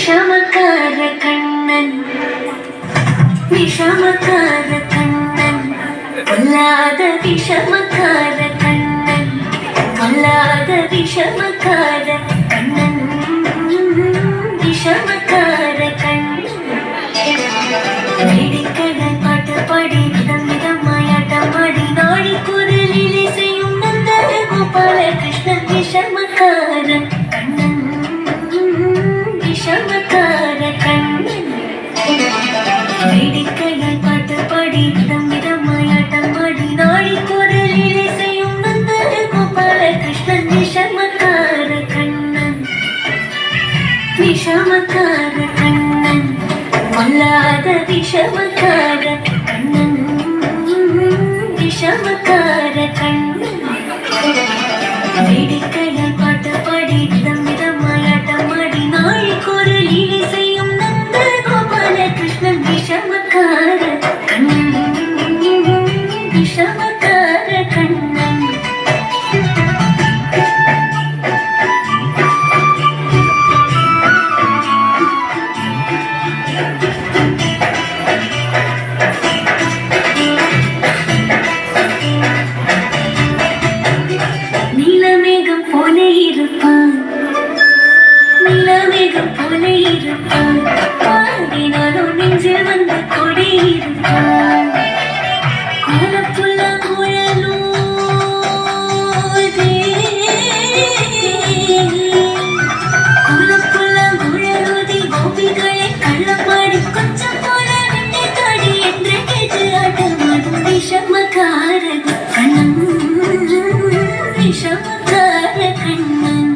விஷமக்கார கண்ணன் விஷமக்கார கண்ணன் பொல்லாத விஷமக்கார கண்ணன் பொல்லாத விஷமக்கார கண்ணன் விஷமக்கார கண்ணன் வேடிக்கடை பாட்டு பாடி விதம் விதமாயாட்டமாடி நாடி குரலிலே செய்யும் நந்த கோபால கிருஷ்ணன் விஷமக்கார கண்ணன் விஷமக்கார கண்ணன் வேடிக்கையை பாட்டு பாடி விதம் விதமாயாட்டமாடி நாடி குரலிலே செய்யும் நந்த கோபால கிருஷ்ணன் விஷமக்கார கண்ணன் விஷமக்கார கண்ணன் பொல்லாத விஷமக்கார கண்ணன் விஷமக்கார கண்ணன் வேடிக்கையை பாட்டு பாடி விதம் விதமாயாட்டமாடி நாடி குரலிலே செய்யும் நந்த கோபால கிருஷ்ணன் விஷமக்கார கண்ணன் விஷமக்கார கண்ணன் நீலமேகம் போல இருப்பான் நீலமேகம் போல இருப்பான் பாடினாலும் நெஞ்சில் வந்து கொடி இருப்பான் கோலப்புள்ள குழலூதே கோலப்புள்ள குழலூதி கோபிகளை கள்ளப்பாடி கொஞ்சம் போல நின்னை தாடி என்று கேட்டு ஆட்டமாடும் விஷமக்கார கண்ணன் விஷமக்கார கண்ணன்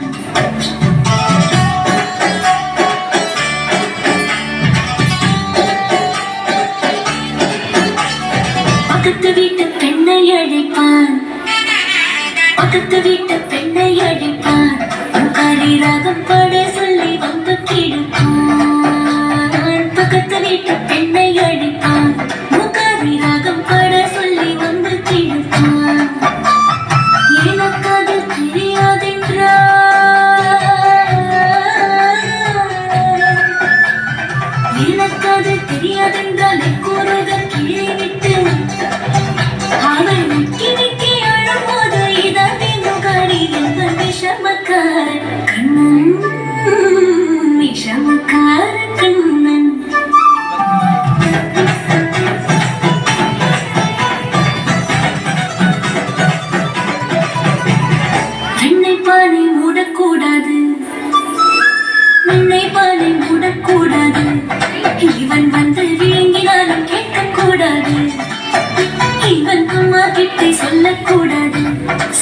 பக்கத்து வீட்டு பெண்ணை அழைப்பான் பக்கத்து வீட்டு பெண்ணை அழைப்பான் உங்காரி ராகம் பாட சொல்லி வந்து கிடப்பான் பக்கத்து வீட்டு பெண்ணை அழைப்பான் உங்காரி ராகம் பாட சொல்லி வந்து கிடப்பான் எனக்கு அது தெரியாதென்றால் எனக்கு அது தெரியாதென்றால் கூறுதல் கிளை விட்டு அவள் நிக்கி நிக்கி அழும்போது இதான் முகாரி என்ற விஷமக்கார கண்ணன் விஷமக்கார கண்ணன் என்னை பானை மூடக்கூடாது என்னை பானை மூடக்கூடாது இவன் வந்து விழுங்கினாலும் கேட்கக்கூடாது இவன் அம்மா கிட்டே சொல்லக்கூடாது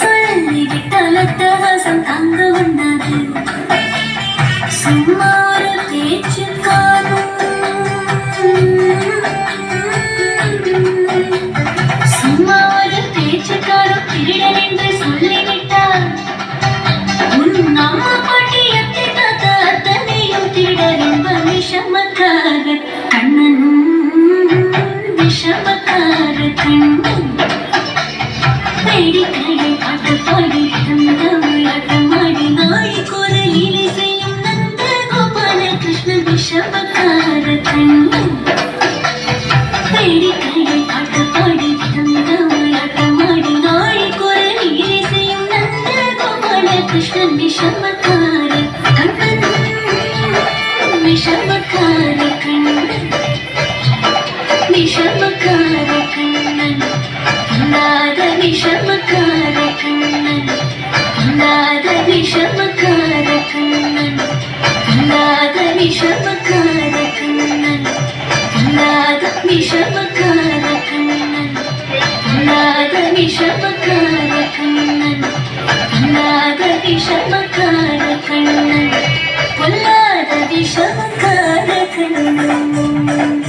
சொல்லிவிட்டால் அட்டகாசம் தாங்க உண்டாது சும்மா ஒரு பேச்சு காணும் சும்மா ஒரு பேச்சு காணும் திருடன் என்று சொல்லிவிட்டால் உன் அம்மா பாட்டி எத்தை தாத்தா அத்தனையும் திருடர் என்ப விஷமக்கார கண்ணன் விஷமக்கார கண்ணன் வேடிக்கையை பாட்டு பாடி விதமாயாட்டமாடி நாடி குரலிலே செய்யும் நந்த கோபால கிருஷ்ணன் விஷமக்கார கண்ணன் வேடிக்கையை பாட்டு பாடி விதமாயாட்டமாடி நாடி குரலிலே செய்யும் நந்த கோபால கிருஷ்ணன் விஷமக்கார கண்ணன் விஷமக்கார கண்ணன் விஷமக்கார கண்ணன் பொல்லாத விஷமக்கார கண்ணன் பொல்லாத விஷமக்கார கண்ணன் பொல்லாத விஷமக்கார கண்ணன் பொல்லாத விஷமக்கார கண்ணன் பொல்லாத விஷமக்கார கண்ணன் பொல்லாத விஷமக்கார கண்ணன் பொல்லாத விஷமக்கார கண்ணன்